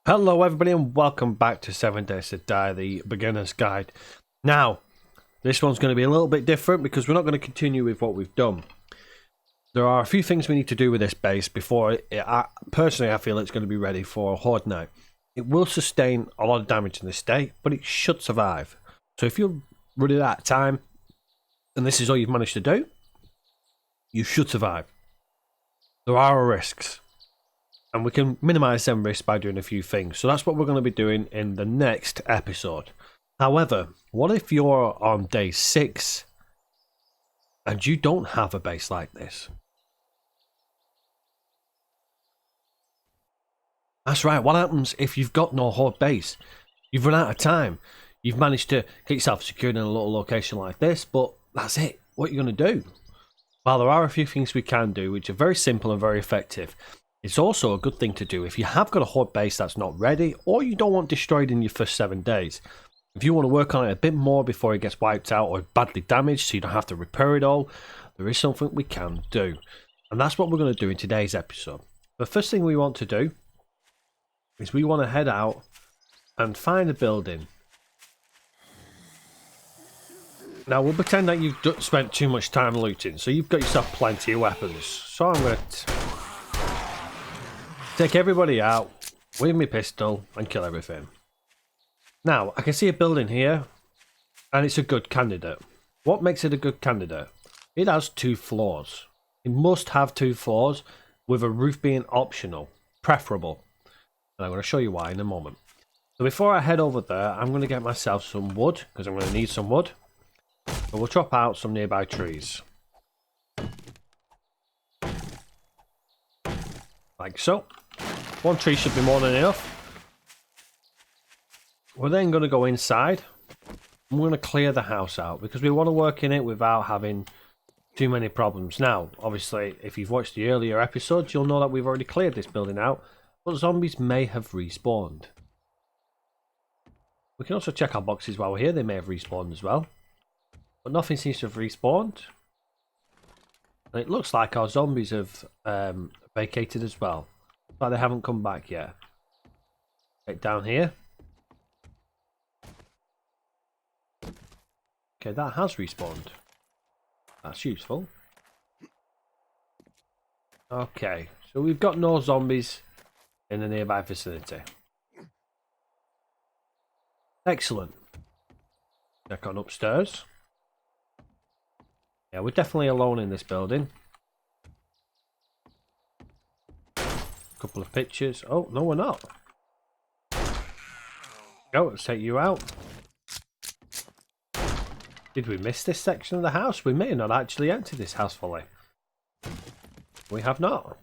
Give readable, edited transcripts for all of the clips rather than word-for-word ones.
Hello everybody and welcome back to 7 Days to Die, the beginner's guide. Now, this one's going to be a little bit different because we're not going to continue with what we've done. There are a few things we need to do with this base before, personally I feel it's going to be ready for Horde Night. It will sustain a lot of damage in this state, but it should survive. So if you're running out of time, and this is all you've managed to do, you should survive. There are risks. And we can minimise them risks by doing a few things. So that's what we're going to be doing in the next episode. However, what if you're on day 6 and you don't have a base like this? That's right, what happens if you've got no Horde base? You've run out of time. You've managed to get yourself secured in a little location like this, but that's it. What are you going to do? Well, there are a few things we can do which are very simple and very effective. It's also a good thing to do if you have got a Horde base that's not ready or you don't want destroyed in your first 7 days. If you want to work on it a bit more before it gets wiped out or badly damaged so you don't have to repair it all, there is something we can do. And that's what we're going to do in today's episode. The first thing we want to do is we want to head out and find a building. Now we'll pretend that you've spent too much time looting, so you've got yourself plenty of weapons. So I'm going to take everybody out with my pistol and kill everything. Now, I can see a building here, and it's a good candidate. What makes it a good candidate? It has 2 floors. It must have 2 floors, with a roof being optional, preferable. And I'm going to show you why in a moment. So before I head over there, I'm going to get myself some wood, because I'm going to need some wood. So we'll chop out some nearby trees. Like so. 1 tree should be more than enough. We're then going to go inside. I'm going to clear the house out because we want to work in it without having too many problems. Now, obviously, if you've watched the earlier episodes, you'll know that we've already cleared this building out, but zombies may have respawned. We can also check our boxes while we're here. They may have respawned as well. But nothing seems to have respawned. And it looks like our zombies have vacated as well. But they haven't come back yet. Right down here. Okay, that has respawned. That's useful. Okay, so we've got no zombies in the nearby vicinity. Excellent. Check on upstairs. Yeah, we're definitely alone in this building. Couple of pictures. Oh, no, we're not. Go, let's take you out. Did we miss this section of the house? We may have not actually emptied this house fully. We have not.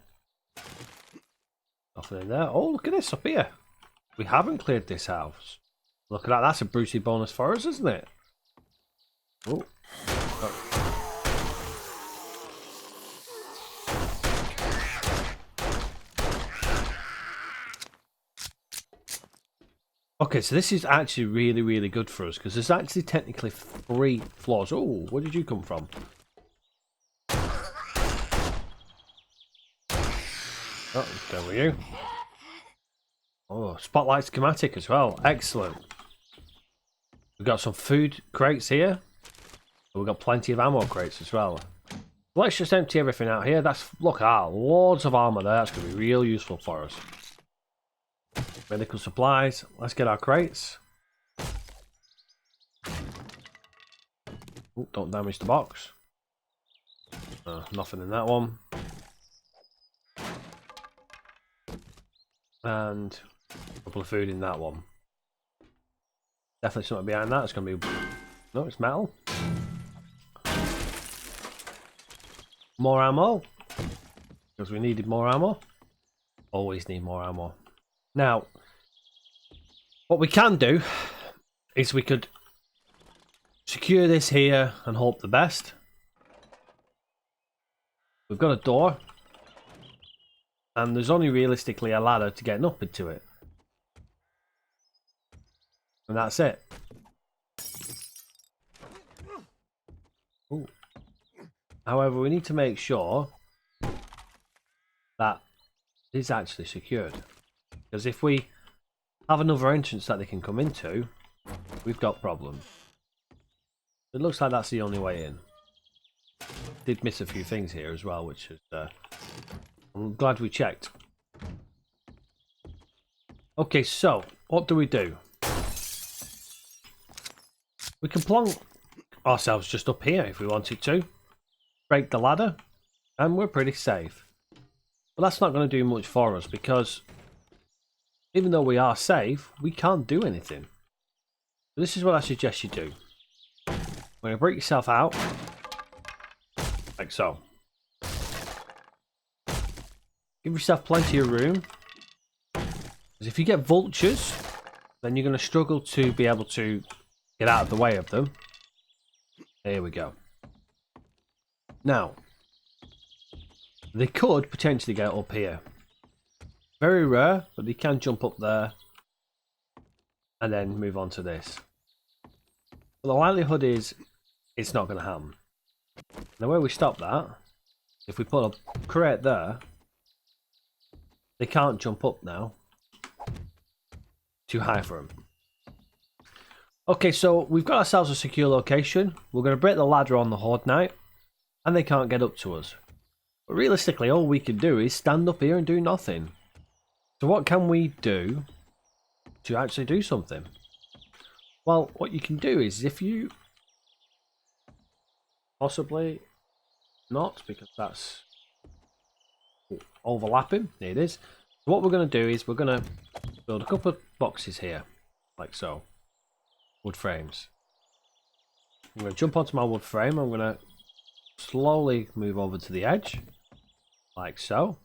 Nothing in there. Oh, look at this up here. We haven't cleared this house. Look at that. That's a Brucey bonus for us, isn't it? Oh. Okay, so this is actually really good for us because there's actually technically 3 floors. Oh, where did you come from? Oh, there were you. Oh, spotlight schematic as well. Excellent. We've got some food crates here. We've got plenty of ammo crates as well. Let's just empty everything out here. Look at that, loads of armor there. That's going to be real useful for us. Medical supplies. Let's get our crates. Ooh, don't damage the box. Nothing in that one. And a couple of food in that one. Definitely something behind that. It's going to be... No, it's metal. More ammo. Because we needed more ammo. Always need more ammo. Now, what we can do is we could secure this here and hope the best. We've got a door. And there's only realistically a ladder to get up into it. And that's it. Ooh. However, we need to make sure that it is actually secured. Because if we have another entrance that they can come into, we've got problems. It looks like that's the only way in. Did miss a few things here as well, which is I'm glad we checked. Okay, so what do? We can plonk ourselves just up here if we wanted to. Break the ladder, and we're pretty safe. But that's not going to do much for us because even though we are safe, we can't do anything. So this is what I suggest you do. When you break yourself out, like so. Give yourself plenty of room. Because if you get vultures, then you're going to struggle to be able to get out of the way of them. There we go. Now, they could potentially get up here. Very rare, but they can jump up there and then move on to this. But the likelihood is it's not going to happen. The way we stop that, if we put a crate there, they can't jump up now. Too high for them. Okay, so we've got ourselves a secure location. We're going to break the ladder on the Horde Night, and they can't get up to us. But realistically, all we can do is stand up here and do nothing. So what can we do to actually do something? Well, what you can do is if you... Possibly not, because that's overlapping. There it is. So what we're going to do is we're going to build a couple of boxes here, like so. Wood frames. I'm going to jump onto my wood frame. I'm going to slowly move over to the edge, like so.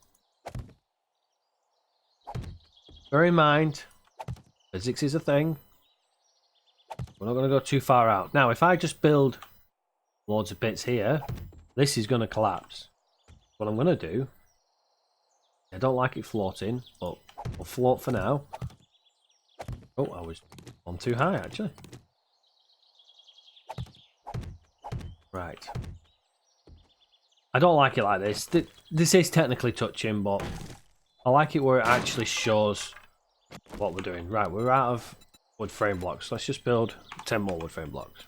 Bear in mind, physics is a thing. We're not going to go too far out. Now, if I just build loads of bits here, this is going to collapse. What I'm going to do, I don't like it floating, but we'll float for now. Oh, I was on too high actually. Right. I don't like it like this. This is technically touching, but I like it where it actually shows what we're doing. Right, we're out of wood frame blocks. Let's just build 10 more wood frame blocks.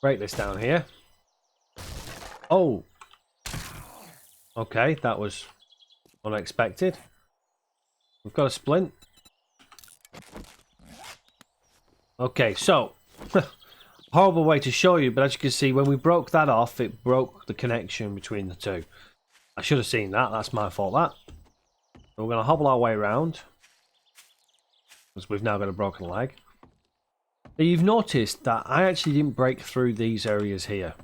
Break this down here. Oh. Okay, that was unexpected. We've got a splint. Okay, so horrible way to show you, but as you can see, when we broke that off, it broke the connection between the two. I should have seen that. That's my fault. That. So we're going to hobble our way around, because we've now got a broken leg. Now you've noticed that I actually didn't break through these areas here.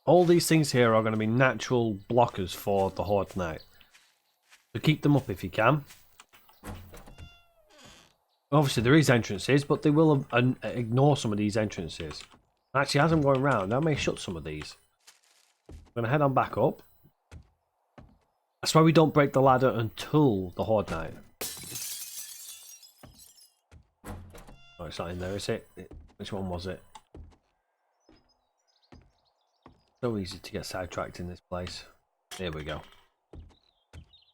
All these things here are going to be natural blockers for the Horde Night. So keep them up if you can. Obviously there is entrances, but they will ignore some of these entrances. Actually, as I'm going around, I may shut some of these. I'm going to head on back up. That's why we don't break the ladder until the Horde Night. Oh, it's not in there, is it? Which one was it? So easy to get sidetracked in this place. Here we go.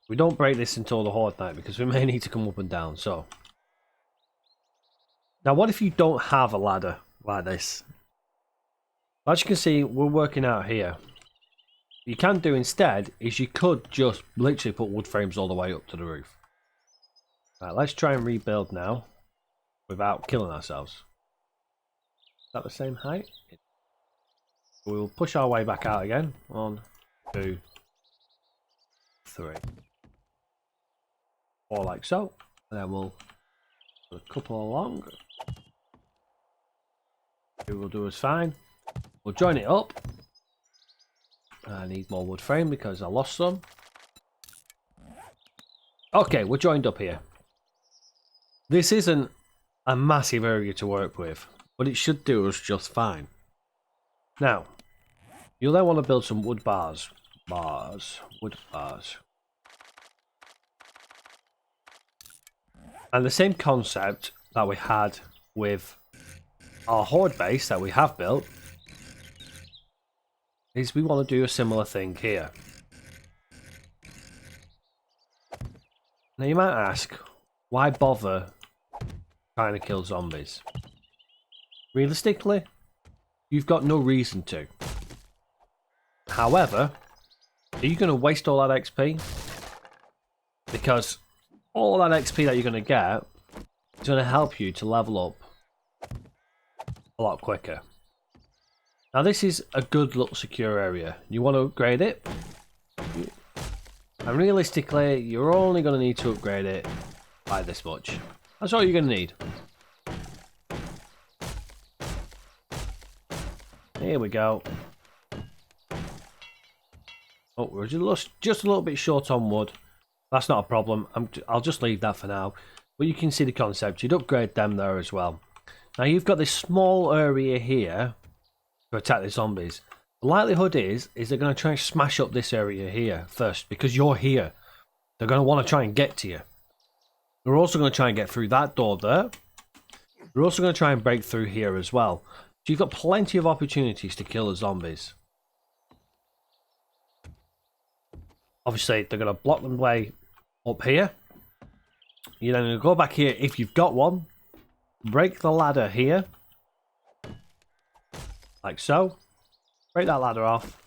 We don't break this until the Horde Night because we may need to come up and down, so... Now, what if you don't have a ladder like this? As you can see, we're working out here. What you can do instead is you could just literally put wood frames all the way up to the roof. Right, let's try and rebuild now without killing ourselves. Is that the same height? We'll push our way back out again. 1, 2, 3, 4, like so. And then we'll put a couple along. It will do us fine. We'll join it up. I need more wood frame because I lost some. Okay, we're joined up here. This isn't a massive area to work with, but it should do us just fine. Now, you'll then want to build some wood bars. Wood bars. And the same concept that we had with our Horde base that we have built is we want to do a similar thing here. Now you might ask, why bother trying to kill zombies? Realistically, you've got no reason to. However, are you going to waste all that XP? Because all that XP that you're going to get is going to help you to level up a lot quicker. Now this is a good little secure area. You want to upgrade it? And realistically, you're only going to need to upgrade it by this much. That's all you're going to need. Here we go. Oh, we're just a little bit short on wood. That's not a problem. I'll just leave that for now. But you can see the concept. You'd upgrade them there as well. Now you've got this small area here to attack the zombies. The likelihood is they're going to try and smash up this area here first because you're here. They're going to want to try and get to you. They're also going to try and get through that door there. They're also going to try and break through here as well. So you've got plenty of opportunities to kill the zombies. Obviously, they're going to block them way up here. You're then going to go back here if you've got one. Break the ladder here. Like so. Break that ladder off.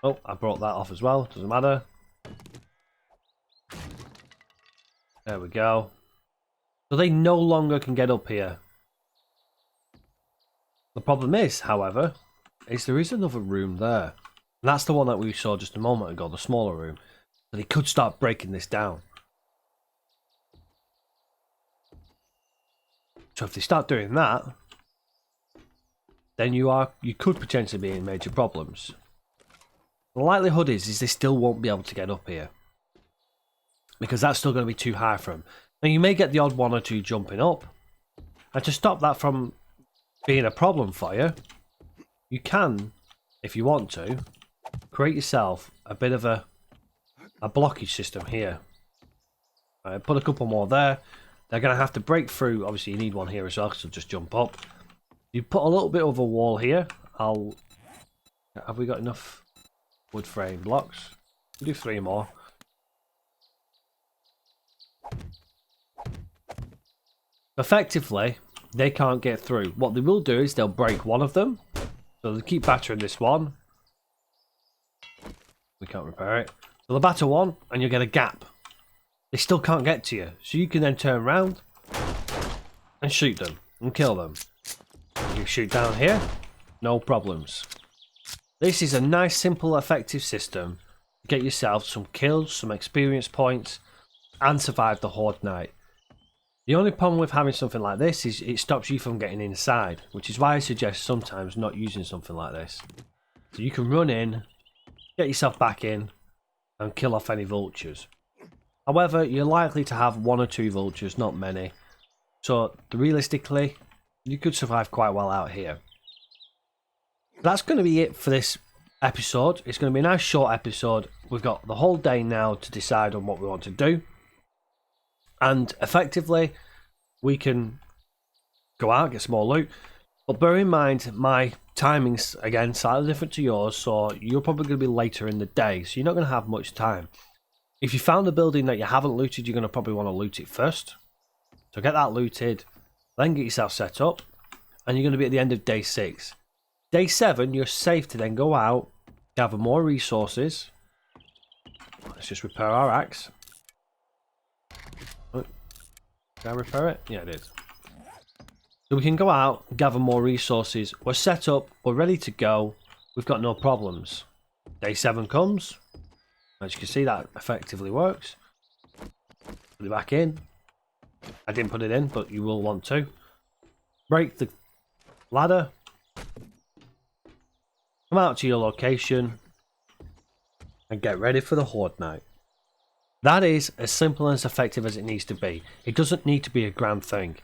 Oh, I brought that off as well. Doesn't matter. There we go. So they no longer can get up here. The problem is, however, there is another room there. And that's the one that we saw just a moment ago, the smaller room. So they could start breaking this down. So if they start doing that, then you could potentially be in major problems. The likelihood is they still won't be able to get up here. Because that's still going to be too high for them. Now you may get the odd one or two jumping up. And to stop that from being a problem for you, you can, if you want to, create yourself a bit of a blockage system here. Put a couple more there. They're going to have to break through. Obviously, you need one here as well, so just jump up. You put a little bit of a wall here. Have we got enough wood frame blocks? We'll do 3 more. Effectively, they can't get through. What they will do is they'll break one of them. So they'll keep battering this one. We can't repair it. So they'll batter one, and you'll get a gap. They still can't get to you. So you can then turn around and shoot them and kill them. You shoot down here, no problems. This is a nice, simple, effective system to get yourself some kills, some experience points, and survive the Horde Night. The only problem with having something like this is it stops you from getting inside, which is why I suggest sometimes not using something like this. So you can run in, get yourself back in, and kill off any vultures. However, you're likely to have 1 or 2 vultures, not many. So, realistically, you could survive quite well out here. That's going to be it for this episode. It's going to be a nice short episode. We've got the whole day now to decide on what we want to do. And effectively, we can go out, get some more loot. But bear in mind, my timing's, again, slightly different to yours. So, you're probably going to be later in the day. So, you're not going to have much time. If you found a building that you haven't looted, you're going to probably want to loot it first. So get that looted, then get yourself set up, and you're going to be at the end of day 6. Day 7, you're safe to then go out, gather more resources. Let's just repair our axe. Oh, did I repair it? Yeah, I did. So we can go out, gather more resources. We're set up, we're ready to go. We've got no problems. Day 7 comes. As you can see, that effectively works. Put it back in. I didn't put it in, but you will want to. Break the ladder. Come out to your location. And get ready for the Horde Night. That is as simple and as effective as it needs to be. It doesn't need to be a grand thing.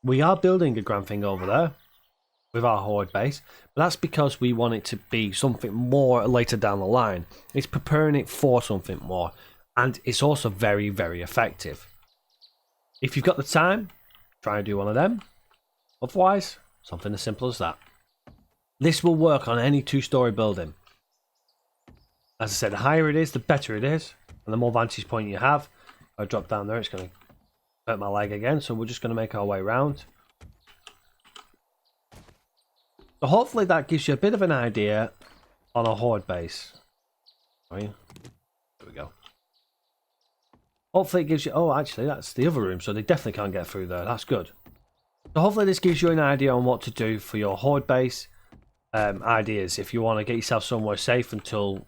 We are building a grand thing over there with our Horde base, but that's because we want it to be something more later down the line. It's preparing it for something more, and it's also very, very effective. If you've got the time, try and do one of them. Otherwise, something as simple as that. This will work on any 2-story building. As I said, the higher it is, the better it is, and the more vantage point you have. I drop down there, it's going to hurt my leg again, so we're just going to make our way around. So hopefully that gives you a bit of an idea on a horde base. There we go. Hopefully it gives you... Oh, actually, that's the other room, so they definitely can't get through there. That's good. So hopefully this gives you an idea on what to do for your horde base. Ideas if you want to get yourself somewhere safe until...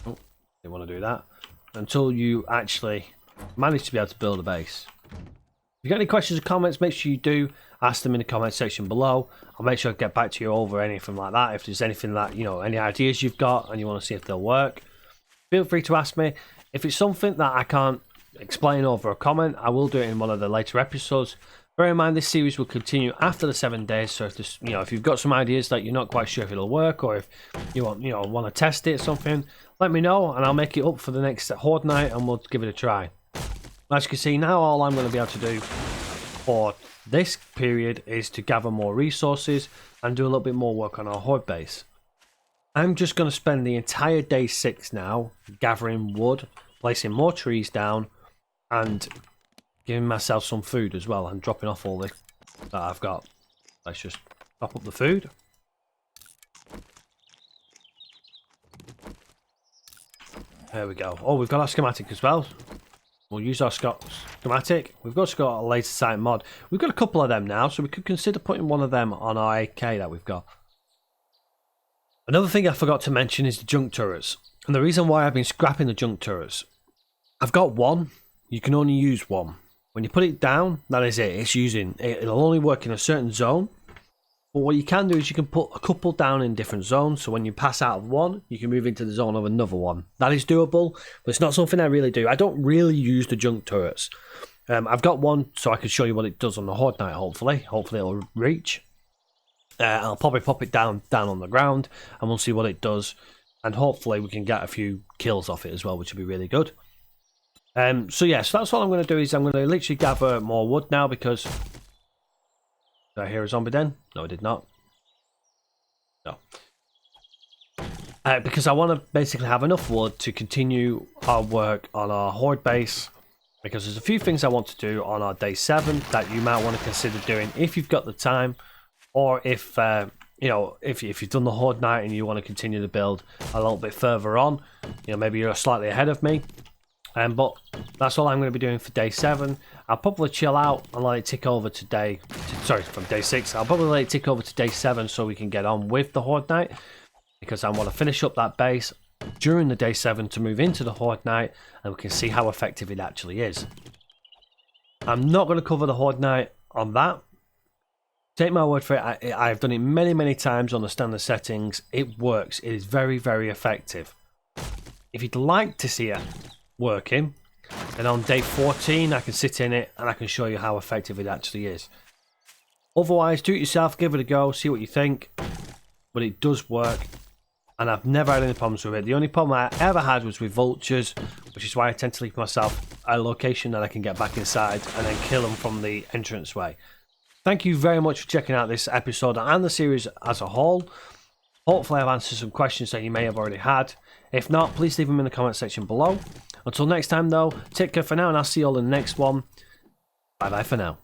Oh, you want to do that. Until you actually manage to be able to build a base. If you got any questions or comments, make sure you do ask them in the comment section below. I'll make sure I get back to you over anything like that. If there's anything that, you know, any ideas you've got and you want to see if they'll work, feel free to ask me. If it's something that I can't explain over a comment, I will do it in one of the later episodes. Bear in mind, this series will continue after the 7 days. So if this, you know, if you've got some ideas that you're not quite sure if it'll work, or if you want to test it or something, let me know and I'll make it up for the next Horde Night and we'll give it a try. As you can see now, all I'm going to be able to do for this period is to gather more resources and do a little bit more work on our horde base. I'm just going to spend the entire day 6 now gathering wood, placing more trees down, and giving myself some food as well, and dropping off all this that I've got. Let's just top up the food. There we go. Oh, we've got our schematic as well. We'll use our schematic. We've got a laser sight mod. We've got a couple of them now, so we could consider putting one of them on our AK that we've got. Another thing I forgot to mention is the junk turrets. And the reason why I've been scrapping the junk turrets. I've got one. You can only use one. When you put it down, that is it. It'll only work in a certain zone. But what you can do is you can put a couple down in different zones. So when you pass out of one, you can move into the zone of another one. That is doable, but it's not something I really do. I don't really use the junk turrets. I've got one so I can show you what it does on the Horde Night, hopefully. Hopefully it'll reach. I'll probably pop it down on the ground and we'll see what it does. And hopefully we can get a few kills off it as well, which would be really good. So that's what I'm going to do is I'm going to literally gather more wood now because... Did I hear a zombie then? No, I did not. No. Because I want to basically have enough wood to continue our work on our horde base. Because there's a few things I want to do on our day 7 that you might want to consider doing if you've got the time. Or if, if you've done the Horde Night and you want to continue to build a little bit further on. Maybe you're slightly ahead of me. But that's all I'm going to be doing for day 7. I'll probably chill out and let it tick over to from day 6. I'll probably let it tick over to day 7 so we can get on with the Horde Night. Because I want to finish up that base during the day 7 to move into the Horde Night and we can see how effective it actually is. I'm not going to cover the Horde Night on that. Take my word for it, I've done it many times on the standard settings. It works. It is very, very effective. If you'd like to see it working, and on day 14 I can sit in it and I can show you how effective it actually is. Otherwise, do it yourself, give it a go, see what you think. But it does work and I've never had any problems with it. The only problem I ever had was with vultures, which is why I tend to leave myself a location that I can get back inside and then kill them from the entranceway. Thank you very much for checking out this episode and the series as a whole. Hopefully I've answered some questions that you may have already had. If not, please leave them in the comment section below. Until next time though, take care for now and I'll see you all in the next one. Bye bye for now.